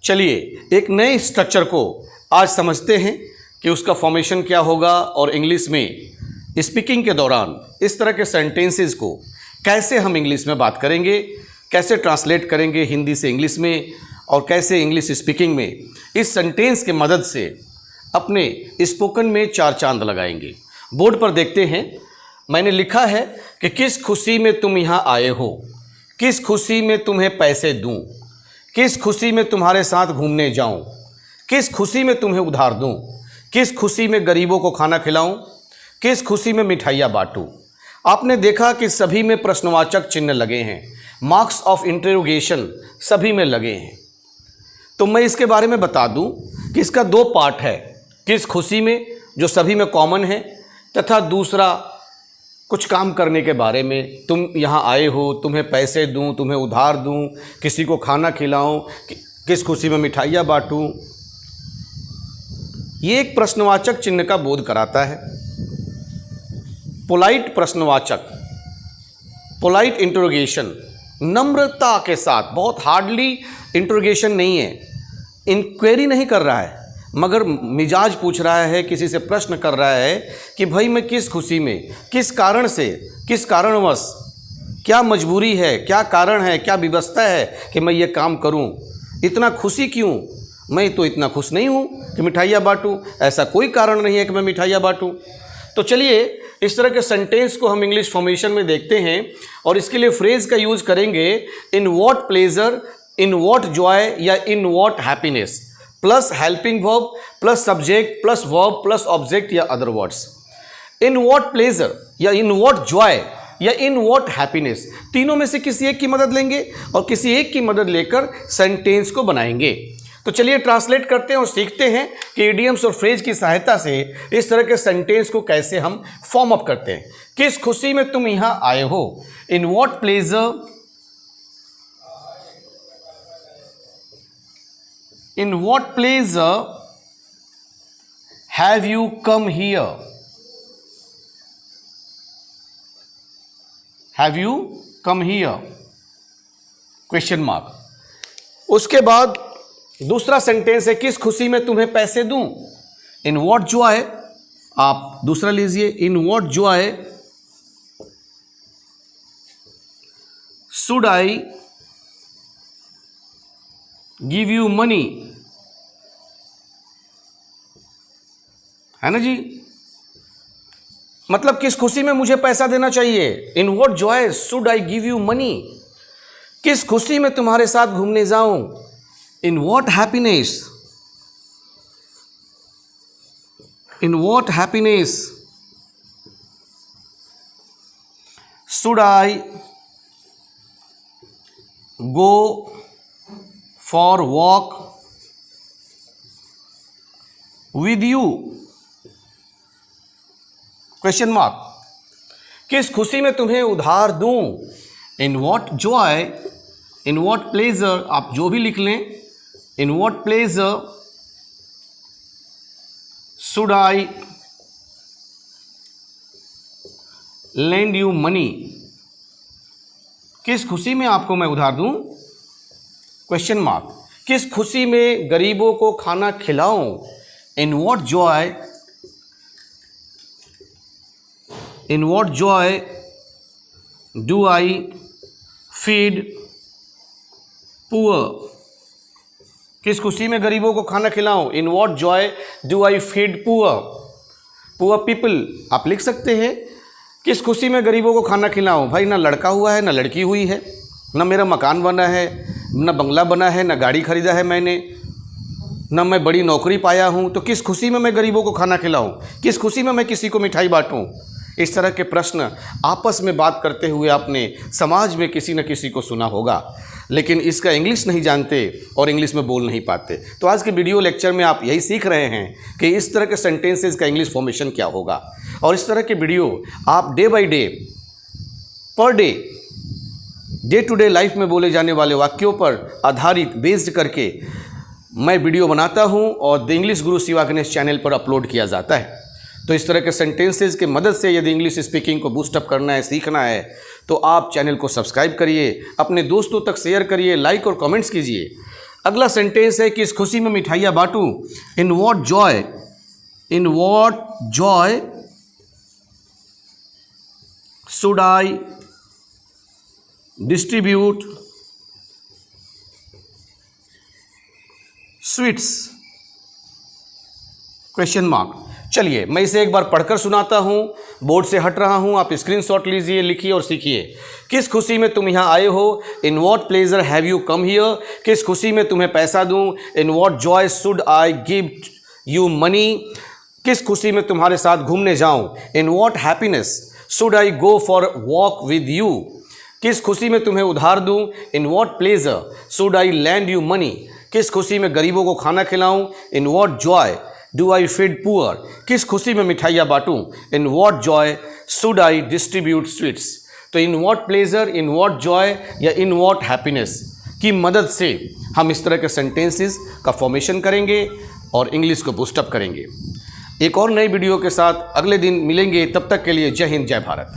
चलिए एक नए स्ट्रक्चर को आज समझते हैं कि उसका फॉर्मेशन क्या होगा और इंग्लिश में स्पीकिंग के दौरान इस तरह के सेंटेंसेस को कैसे हम इंग्लिश में बात करेंगे, कैसे ट्रांसलेट करेंगे हिंदी से इंग्लिश में और कैसे इंग्लिश स्पीकिंग में इस सेंटेंस के मदद से अपने स्पोकन में चार चांद लगाएंगे। बोर्ड पर देखते हैं, मैंने लिखा है कि किस खुशी में तुम यहाँ आए हो, किस खुशी में तुम्हें पैसे दूं, किस खुशी में तुम्हारे साथ घूमने जाऊं, किस खुशी में तुम्हें उधार दूं, किस खुशी में गरीबों को खाना खिलाऊं, किस खुशी में मिठाइयाँ बांटूं। आपने देखा कि सभी में प्रश्नवाचक चिन्ह लगे हैं, मार्क्स ऑफ इंटरोगेशन सभी में लगे हैं। तो मैं इसके बारे में बता दूं कि इसका दो पार्ट है, किस खुशी में जो सभी में कॉमन है, तथा दूसरा कुछ काम करने के बारे में। तुम यहाँ आए हो, तुम्हें पैसे दूं, तुम्हें उधार दूं, किसी को खाना खिलाऊं, किस खुशी में मिठाइयाँ बांटूं। ये एक प्रश्नवाचक चिन्ह का बोध कराता है। पोलाइट प्रश्नवाचक, पोलाइट इंटरोगेशन, नम्रता के साथ, बहुत हार्डली इंटरोगेशन नहीं है, इंक्वायरी नहीं कर रहा है, मगर मिजाज पूछ रहा है, किसी से प्रश्न कर रहा है कि भाई मैं किस खुशी में, किस कारण से, किस कारणवश, क्या मजबूरी है, क्या कारण है, क्या व्यवस्था है कि मैं ये काम करूं, इतना खुशी क्यों, मैं तो इतना खुश नहीं हूं कि मिठाइयाँ बांटूं, ऐसा कोई कारण नहीं है कि मैं मिठाइयाँ बांटूं। तो चलिए इस तरह के सेंटेंस को हम इंग्लिश फॉर्मेशन में देखते हैं और इसके लिए फ्रेज का यूज करेंगे in what pleasure, in what joy या in what happiness, plus helping verb plus subject plus verb plus object या other words. In what pleasure या इन वॉट जॉय या इन वॉट हैप्पीनेस, तीनों में से किसी एक की मदद लेंगे और किसी एक की मदद लेकर सेंटेंस को बनाएंगे। तो चलिए ट्रांसलेट करते हैं और सीखते हैं कि इडियम्स और फ्रेज की सहायता से इस तरह के सेंटेंस को कैसे हम फॉर्म अप करते हैं। किस खुशी में तुम यहाँ आए हो, in what pleasure, in what pleasure have you come here, have you come here, question mark. उसके बाद दूसरा सेंटेंस है किस खुशी में तुम्हें पैसे दूं, इन वॉट जॉय, आप दूसरा लीजिए, इन what joy should I give you money, है ना जी, मतलब किस खुशी में मुझे पैसा देना चाहिए, इन what joy should I give you money, किस खुशी में तुम्हारे साथ घूमने जाऊं, इन what happiness, in what happiness should I go for walk with you, question mark. किस खुशी में तुम्हें उधार दूं, इन what joy, in what pleasure, आप जो भी लिख लें, इन what pleasure should I lend you money, किस खुशी में आपको मैं उधार दूं, क्वेश्चन मार्क। किस खुशी में गरीबों को खाना खिलाऊं, in what joy, in what joy do I feed poor, किस खुशी में गरीबों को खाना खिलाऊं, in what joy do I feed poor, poor people, आप लिख सकते हैं किस खुशी में गरीबों को खाना खिलाऊं। भाई ना लड़का हुआ है, ना लड़की हुई है, ना मेरा मकान बना है, ना बंगला बना है, ना गाड़ी खरीदा है मैंने, ना मैं बड़ी नौकरी पाया हूं, तो किस खुशी में मैं गरीबों को खाना खिलाऊं, किस खुशी में मैं किसी को मिठाई बांटूं। इस तरह के प्रश्न आपस में बात करते हुए आपने समाज में किसी न किसी को सुना होगा, लेकिन इसका इंग्लिश नहीं जानते और इंग्लिश में बोल नहीं पाते। तो आज के वीडियो लेक्चर में आप यही सीख रहे हैं कि इस तरह के सेंटेंसेस का इंग्लिश फॉर्मेशन क्या होगा, और इस तरह के वीडियो आप डे बाय डे, पर डे टू डे लाइफ में बोले जाने वाले वाक्यों पर आधारित बेस्ड करके मैं वीडियो बनाता हूं और the English Guru Shiva Ganesh channel पर अपलोड किया जाता है। तो इस तरह के सेंटेंसेस के मदद से यदि इंग्लिश स्पीकिंग को बूस्टअप करना है, सीखना है, तो आप चैनल को सब्सक्राइब करिए, अपने दोस्तों तक शेयर करिए, लाइक और कमेंट्स कीजिए। अगला सेंटेंस है कि इस खुशी में मिठाइयाँ बांटूं। In what joy should I distribute sweets, question mark. चलिए मैं इसे एक बार पढ़कर सुनाता हूँ, बोर्ड से हट रहा हूँ, आप स्क्रीनशॉट लीजिए, लिखिए और सीखिए। किस खुशी में तुम यहाँ आए हो? In what pleasure have you come here? किस खुशी में तुम्हें पैसा दूँ? In what joy should I give you money? किस खुशी में तुम्हारे साथ घूमने जाऊँ? In what happiness should I go for walk with you? किस खुशी में तुम्हें उधार दूँ? In what pleasure should I lend you money? किस खुशी में गरीबों को खाना खिलाऊँ? In what joy do I feed poor? किस खुशी में मिठाइयाँ बांटूं? In what joy should I distribute sweets? तो in what pleasure, in what joy या इन वॉट हैप्पीनेस की मदद से हम इस तरह के सेंटेंसेस का फॉर्मेशन करेंगे और इंग्लिश को बूस्टअप करेंगे। एक और नई वीडियो के साथ अगले दिन मिलेंगे, तब तक के लिए जय हिंद, जय भारत।